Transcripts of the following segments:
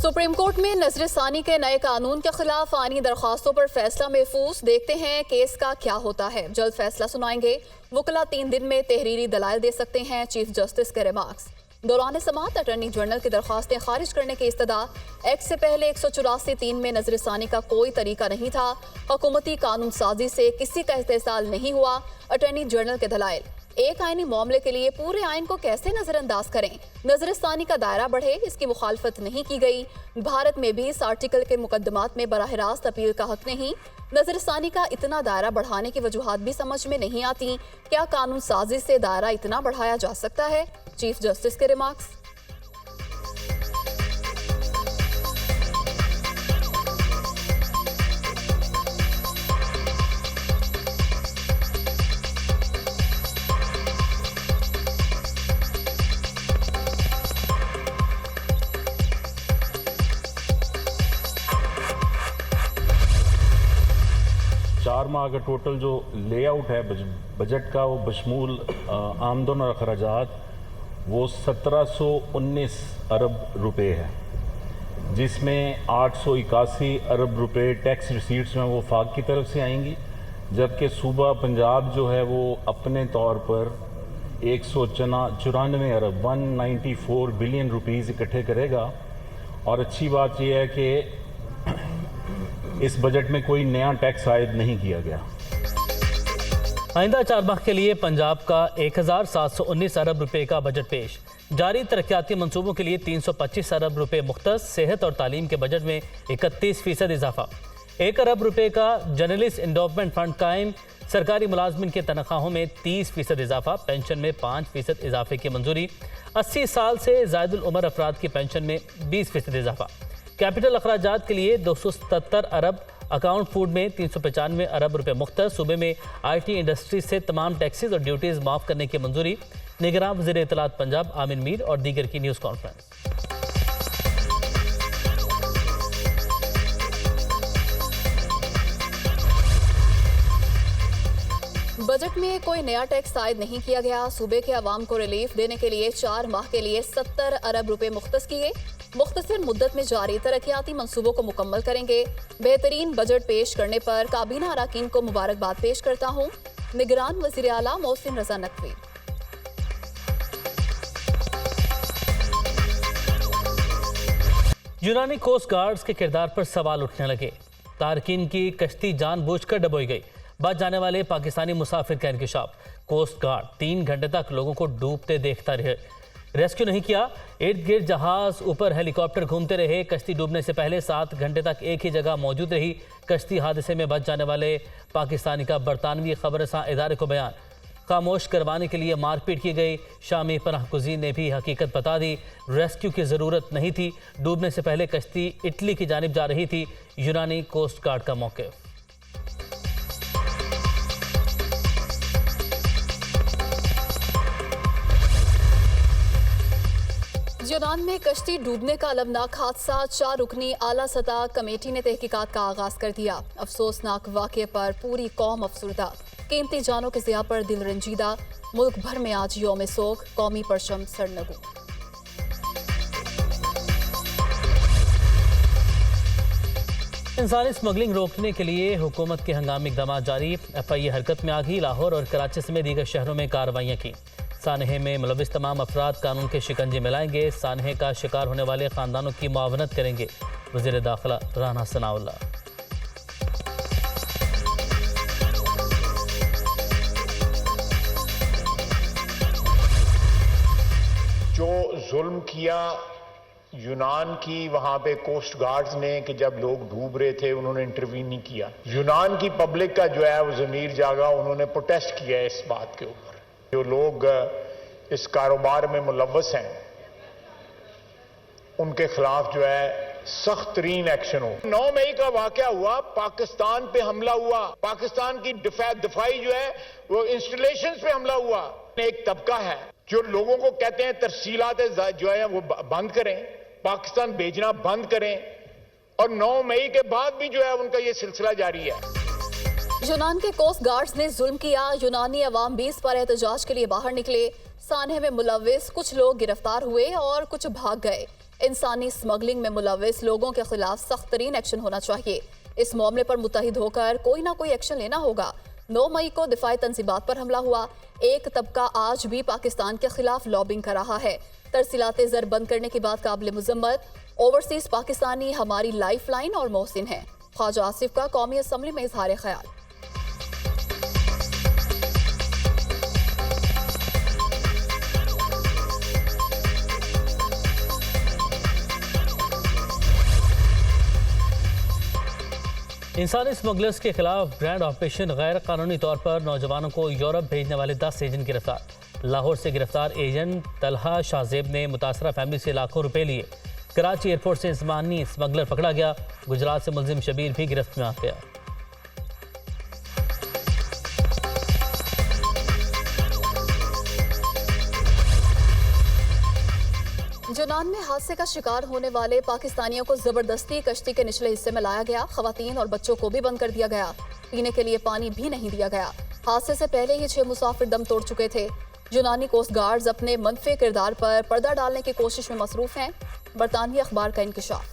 Supreme court में नजरसानी के नए कानून के खिलाफ आईनी दरख्वास्तों पर फैसला महफूज। देखते हैं केस का क्या होता है। जल्द फैसला सुनाएंगे। वकला 3 दिन में तहरीरी दलाइल दे सकते हैं। चीफ जस्टिस के रिमार्क्स। दौरान समाअत अटॉर्नी जनरल की दरख्वास्तें खारिज करने की इस्तदा। एक्ट से पहले 184(3) में नजरसानी का कोई तरीका नहीं था। हुकूमती कानून साजी से किसी का इस्तेहसाल नहीं हुआ। अटॉर्नी जनरल के दलाइल। एक आईनी मामले के लिए पूरे आइन को कैसे नजरअंदाज करें। नजरसानी का दायरा बढ़े, इसकी मुखालफत नहीं की गई। भारत में भी इस आर्टिकल के मुकदमात में बराह रास्त अपील का हक नहीं। नजरसानी का इतना दायरा बढ़ाने की वजूहात भी समझ में नहीं आती। क्या कानून साजी से दायरा इतना बढ़ाया जा सकता है? चीफ जस्टिस के रिमार्क्स। चार माह का टोटल जो लेआउट है बजट का, वो बशमूल आमदन और अखराजात वो 1719 अरब रुपए है, जिसमें 881 अरब रुपए टैक्स रिसीट्स में वो फाक की तरफ से आएंगी, जबकि सूबा पंजाब जो है वो अपने तौर पर 194 अरब 194 बिलियन रुपीज़ इकट्ठे करेगा। और अच्छी बात यह है कि इस बजट में कोई नया टैक्स आयद नहीं किया गया। आइंदा 4 माह के लिए पंजाब का 1719 अरब रुपए का बजट पेश। जारी तरक्याती मंसूबों के लिए 325 अरब रुपए मुख्तस। सेहत और तालीम के बजट में 31% इजाफा। 1 अरब रुपए का जर्नलिस्ट इंडोवमेंट फंड कायम। सरकारी मुलाजमिन के तनख्वाहों में 30% इजाफा। पेंशन में 5% इजाफे की मंजूरी। 80 साल से ज़ायदुल उमर अफराद की पेंशन में 20% इजाफा। कैपिटल अखराजात के लिए 277 अरब। अकाउंट फूड में 395 अरब रुपए मुख्तस। सूबे में IT इंडस्ट्री से तमाम टैक्सेस और ड्यूटीज माफ करने की मंजूरी। निगरान वज़ीर इत्तलात पंजाब आमिर मीर और दीगर की न्यूज़ कॉन्फ्रेंस। बजट में कोई नया टैक्स आयद नहीं किया गया। सूबे के अवाम को रिलीफ देने के लिए 4 माह के लिए 70 अरब रुपए मुख्तस किए। मुख्तसर मुद्दत में जारी तरक्याती मंसूबों को मुकम्मल करेंगे। बेहतरीन बजट पेश करने पर काबीना अरकान को मुबारकबाद पेश करता हूँ। निगरान वज़ीर आला मोहसिन रज़ा नकवी। यूनानी कोस्ट गार्ड्स के किरदार पर सवाल उठने लगे। तारकीन की कश्ती जानबूझकर डबोई गई। बच जाने वाले पाकिस्तानी मुसाफिर का इंकशाफ। कोस्ट गार्ड 3 घंटे तक लोगों को डूबते देखता रहे, रेस्क्यू नहीं किया। इर्द गिर्द जहाज, ऊपर हेलीकॉप्टर घूमते रहे। कश्ती डूबने से पहले 7 घंटे तक एक ही जगह मौजूद रही। कश्ती हादसे में बच जाने वाले पाकिस्तानी का बरतानवी खबरसां इदारे को बयान। खामोश करवाने के लिए मारपीट की गई। शामी पनाहगुज़ीर ने भी हकीकत बता दी। रेस्क्यू की ज़रूरत नहीं थी। डूबने से पहले कश्ती इटली की जानिब जा रही थी। यूनानी कोस्ट गार्ड का मौक़िफ़। यूनान में कश्ती डूबने का अलमनाक हादसा। 4 रुकनी आला सतह कमेटी ने तहकीकात का आगाज कर दिया। अफसोसनाक वाक़े पर पूरी कौम अफसुर्दा। कीमती जानों के ज़िया पर दिल रंजीदा। मुल्क भर में आज यौम सोग। कौमी परचम सरनगू। इंसानी स्मगलिंग रोकने के लिए हुकूमत के हंगामी इक़दाम जारी। FIA हरकत में आ गई। लाहौर और कराची समेत दीगर शहरों में कार्रवाइयाँ की। सानहे में मुलविस तमाम अफराद कानून के शिकंजे में लाएंगे। सानहे का शिकार होने वाले ख़ानदानों की मुआवनत करेंगे वज़ीर दाखिला राना सनाउल्लाह। जो जुल्म किया यूनान की वहां पे कोस्ट गार्ड्स ने कि जब लोग डूब रहे थे उन्होंने इंटरवीन नहीं किया। यूनान की पब्लिक का जो है वो ज़मीर जागा, उन्होंने प्रोटेस्ट किया है इस बात के ऊपर। जो लोग इस कारोबार में मुलव्वस हैं उनके खिलाफ जो है सख्त तरीन एक्शन हो। 9 मई का वाकया हुआ, पाकिस्तान पे हमला हुआ। पाकिस्तान की दिफाई जो है वो इंस्टॉलेशंस पे हमला हुआ। एक तबका है जो लोगों को कहते हैं तरसीलात जो है वो बंद करें, पाकिस्तान भेजना बंद करें, और 9 मई के बाद भी जो है उनका ये सिलसिला जारी है। यूनान के कोस्ट गार्ड्स ने जुल्म किया। यूनानी अवाम 20 पर एहतजाज के लिए बाहर निकले। सानहे में मुलविस कुछ लोग गिरफ्तार हुए और कुछ भाग गए। इंसानी स्मगलिंग में मुलविस लोगों के खिलाफ सख्त तरीन एक्शन होना चाहिए। इस मामले पर मुत्तहिद होकर कोई ना कोई एक्शन लेना होगा। 9 मई को दिफाई तंजीबात पर हमला हुआ। एक तबका आज भी पाकिस्तान के खिलाफ लॉबिंग कर रहा है। तरसीलाते ज़र बंद करने की बात काबिल मुजम्मत। ओवरसीज पाकिस्तानी हमारी लाइफ लाइन और मोहसिन है। ख्वाजा आसिफ का कौमी असम्बली में इजहार ख्याल। इंसानी स्मगलर्स के खिलाफ ग्रैंड ऑपरेशन। गैर कानूनी तौर पर नौजवानों को यूरोप भेजने वाले 10 एजेंट गिरफ्तार। लाहौर से गिरफ्तार एजेंट तलहा शाहजेब ने मुतासरा फैमिली से लाखों रुपए लिए। कराची एयरपोर्ट से इंसानी स्मगलर पकड़ा गया। गुजरात से मुलजिम शबीर भी गिरफ्त में आ गया। जुनान में हादसे का शिकार होने वाले पाकिस्तानियों को जबरदस्ती कश्ती के निचले हिस्से में लाया गया। खवातीन और बच्चों को भी बंद कर दिया गया। पीने के लिए पानी भी नहीं दिया गया। हादसे से पहले ही 6 मुसाफिर दम तोड़ चुके थे। यूनानी कोस्ट गार्ड्स अपने मनफी किरदार पर पर्दा डालने की कोशिश में मसरूफ हैं। बरतानवी अखबार का इंकशाफ।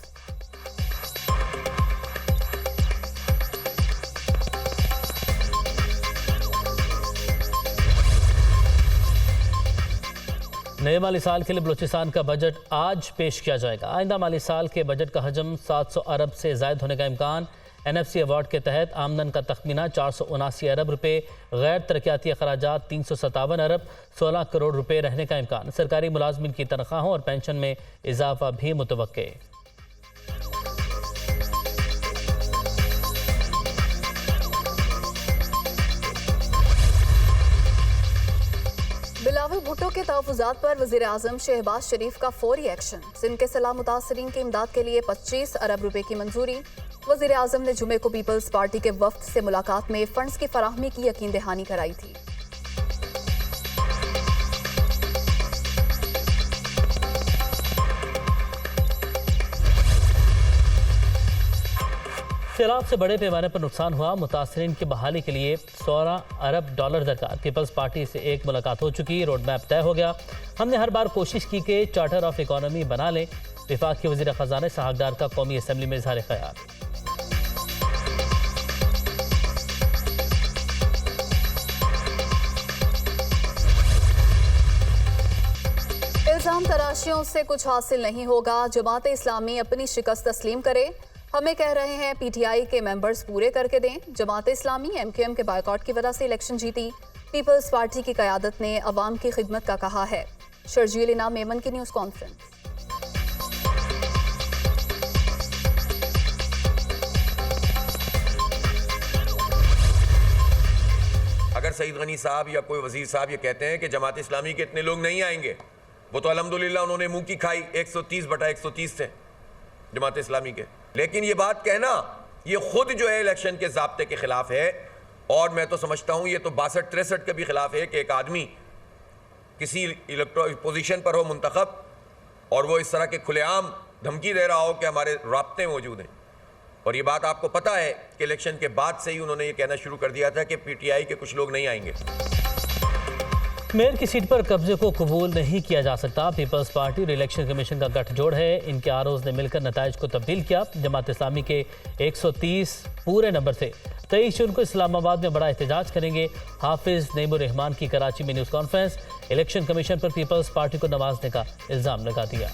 नए माली साल के लिए बलूचिस्तान का बजट आज पेश किया जाएगा। आइंदा माली साल के बजट का हजम 700 अरब से जायद होने का इम्कान। NFC अवार्ड के तहत आमदन का तखमीना 479 अरब रुपए, गैर तरक्याती अखराजात 357 अरब 16 करोड़ रुपए रहने का इम्कान। सरकारी मुलाजमिन की तनख्वाहों और पेंशन में इजाफा भी मुतवक्के। बिलावल भुट्टो के तहफ़्फ़ुज़ात पर वज़ीर आज़म शहबाज शरीफ का फौरी एक्शन। सिंध के सैलाब मुतासरीन की इमदाद के लिए 25 अरब रुपए की मंजूरी। वज़ीर आज़म ने जुमे को पीपल्स पार्टी के वफ्द से मुलाकात में फंड्स की फराहमी की यकीन दहानी कराई थी। सैलाब से बड़े पैमाने पर नुकसान हुआ। मुतासरीन की बहाली के लिए 16 अरब डॉलर दरकार। पीपल्स पार्टी से एक मुलाकात हो चुकी। रोड मैप तय हो गया। हमने हर बार कोशिश की कि चार्टर ऑफ इकोनॉमी बना लें। विफाक के वज़ीर ख़ज़ाना सहागदार का कौमी असम्बली में इजहार ख्याल। इल्ज़ाम तराशियों से कुछ हासिल नहीं होगा। जमात इस्लामी अपनी शिकस्त तस्लीम करे। हमें कह रहे हैं PTI के मेंबर्स पूरे करके दें। जमात इस्लामी MQM के बायकॉट की वजह से इलेक्शन जीती। पीपल्स पार्टी की क़यादत ने अवाम की खिदमत का कहा है। शर्जील इनाम मेमन की न्यूज़ कॉन्फ्रेंस। अगर सईद गनी साहब या कोई वजीर साहब ये कहते हैं कि जमात इस्लामी के इतने लोग नहीं आएंगे, वो तो अल्हम्दुलिल्लाह उन्होंने मुंह की खाई 130/130 थे जमात इस्लामी के। लेकिन ये बात कहना ये खुद जो है इलेक्शन के ज़ाब्ते के खिलाफ है। और मैं तो समझता हूँ ये तो 62-63 के भी खिलाफ है कि एक आदमी किसी इलेक्टोरल पोजीशन पर हो मुंतखब और वो इस तरह के खुलेआम धमकी दे रहा हो कि हमारे राब्ते मौजूद हैं। और ये बात आपको पता है कि इलेक्शन के बाद से ही उन्होंने ये कहना शुरू कर दिया था कि PTI के कुछ लोग नहीं आएंगे। मेयर की सीट पर कब्जे को कबूल नहीं किया जा सकता। पीपल्स पार्टी और इलेक्शन कमीशन का गठजोड़ है। इनके आरोज ने मिलकर नताइज को तब्दील किया। जमात इस्लामी के 130 पूरे नंबर थे। 23 जून को इस्लामाबाद में बड़ा एहतजाज करेंगे। हाफिज नईमुर रहमान की कराची में न्यूज़ कॉन्फ्रेंस। इलेक्शन कमीशन पर पीपल्स पार्टी को नवाजने का इल्ज़ाम लगा दिया।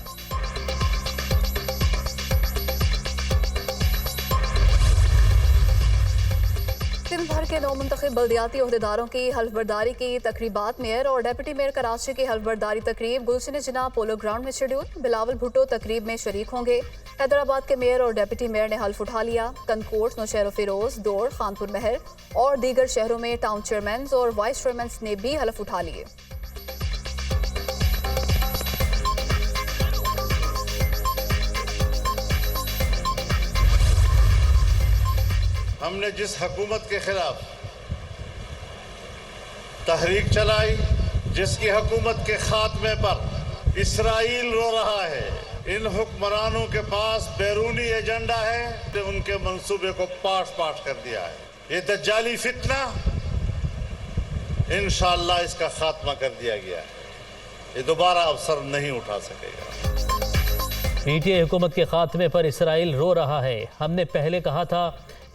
दिन भर के नौमुंतखब बल्दियाती अहदेदारों की हल्फबरदारी की तकरीबात। मेयर और डेप्यूटी मेयर कराची की हल्फबरदारी तकरीब गुलशन जिना पोलो ग्राउंड में शेड्यूल। बिलावल भुट्टो तकरीब में शरीक होंगे। हैदराबाद के मेयर और डेप्यूटी मेयर ने हल्फ उठा लिया। कनकोट, नौशहर फिरोज, दौड़, खानपुर महर और दीगर शहरों में टाउन चेयरमैन और वाइस चेयरमैन ने भी हल्फ उठा लिए। हमने जिस हुकूमत के खिलाफ तहरीक चलाई, जिसकी हुकूमत के खात्मे पर इसराइल रो रहा है, इन हुक्मरानों के पास बैरूनी एजेंडा है कि उनके मंसूबे को पाट कर दिया है। ये दज्जाली फितना इंशाअल्लाह इसका खात्मा कर दिया गया है। ये दोबारा अवसर नहीं उठा सकेगा। पीटीआई हुकूमत के खात्मे पर इसराइल रो रहा है। हमने पहले कहा था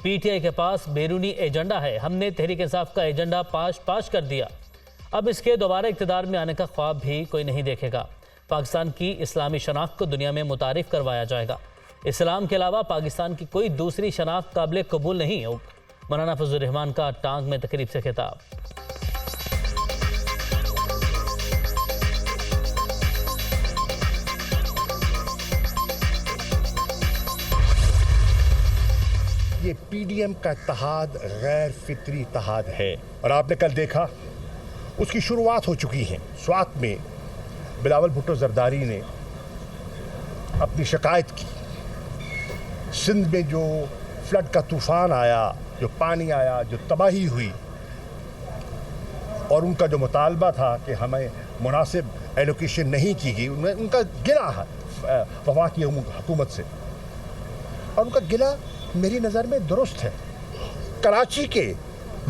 पीटीआई के पास बैरूनी एजेंडा है, हमने तहरीक इंसाफ का एजेंडा पाश कर दिया, अब इसके दोबारा इक़्तिदार में आने का ख्वाब भी कोई नहीं देखेगा। पाकिस्तान की इस्लामी शनाख्त को दुनिया में मुतारिफ करवाया जाएगा। इस्लाम के अलावा पाकिस्तान की कोई दूसरी शनाख्त काबिल कबूल नहीं हो। मौलाना फजल रहमान का टांग में तकरीब से खिताब। ये पीडीएम का इत्तेहाद गैर फितरी इत्तेहाद है और आपने कल देखा उसकी शुरुआत हो चुकी है। स्वात में बिलावल भुट्टो जरदारी ने अपनी शिकायत की। सिंध में जो फ्लड का तूफान आया, जो पानी आया, जो तबाही हुई, और उनका जो मुतालबा था कि हमें मुनासिब एलोकेशन नहीं की गई, उनका गिला है वफाकी हुकूमत से, और उनका गिला मेरी नज़र में दुरुस्त है। कराची के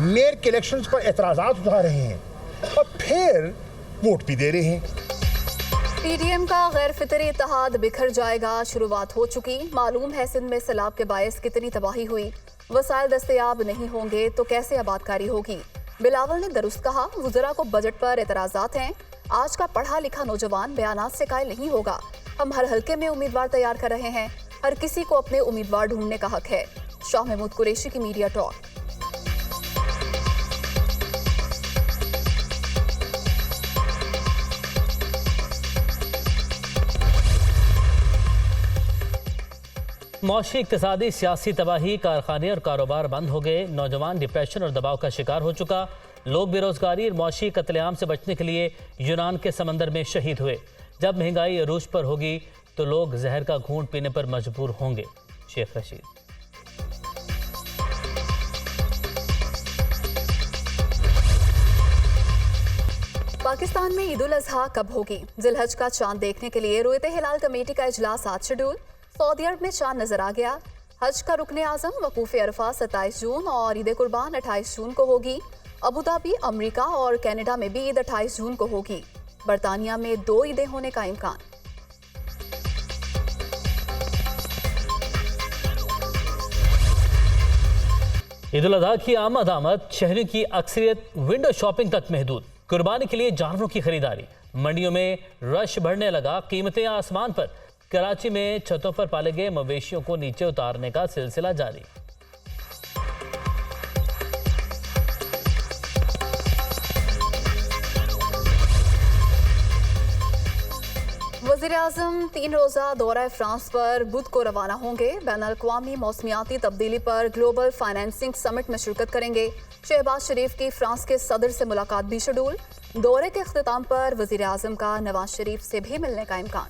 मेयर के इलेक्शंस पर एतराज़ात उठा रहे हैं और फिर वोट भी दे रहे हैं। पीडीएम का गैर फितरी इत्तेहाद बिखर जाएगा, शुरुआत हो चुकी। मालूम है सिंध में सैलाब के बायस कितनी तबाही हुई। वसाइल दस्तयाब नहीं होंगे तो कैसे आबादकारी होगी। बिलावल ने दुरुस्त कहा, वुज़रा को बजट पर एतराज़ात हैं। आज का पढ़ा लिखा नौजवान बयानात से कायल नहीं होगा। हम हर हल्के में उम्मीदवार तैयार कर रहे हैं। हर किसी को अपने उम्मीदवार ढूंढने का हक है। शाह महमूद कुरैशी की मीडिया टॉक। मौशी इक्तिसादी सियासी तबाही, कारखाने और कारोबार बंद हो गए। नौजवान डिप्रेशन और दबाव का शिकार हो चुका। लोग बेरोजगारी और मौशी कत्लेआम से बचने के लिए यूनान के समंदर में शहीद हुए। जब महंगाई अरूज पर होगी तो लोग जहर का घूंट पीने पर मजबूर होंगे। शेख रशीद। पाकिस्तान में ईद उल अजहा कब होगी? जिलहज का चांद देखने के लिए रोयते हिलाल कमेटी का इजलास आज शेड्यूल। सऊदी अरब में चांद नजर आ गया। हज का रुकने आजम वकूफ अरफा 27 जून और ईद कुर्बान 28 जून को होगी। अबू धाबी, अमरीका और कनाडा में भी ईद 28 जून को होगी। बरतानिया में 2 ईदें होने का इम्कान। ईद उल अजहा की आमद शहरों की अक्सरियत विंडो शॉपिंग तक महदूद। कुर्बानी के लिए जानवरों की खरीदारी। मंडियों में रश बढ़ने लगा, कीमतें आसमान पर। कराची में छतों पर पाले गए मवेशियों को नीचे उतारने का सिलसिला जारी। वज़ीर आज़म 3 रोज़ा दौरा फ्रांस पर बुध को रवाना होंगे। बैनुल-अक़वामी मौसमियाती तब्दीली पर ग्लोबल फाइनेंसिंग समिट में शिरकत करेंगे। शहबाज शरीफ की फ्रांस के सदर से मुलाकात भी शेड्यूल। दौरे के अख्तिताम पर वज़ीर आज़म का नवाज शरीफ से भी मिलने का इम्कान।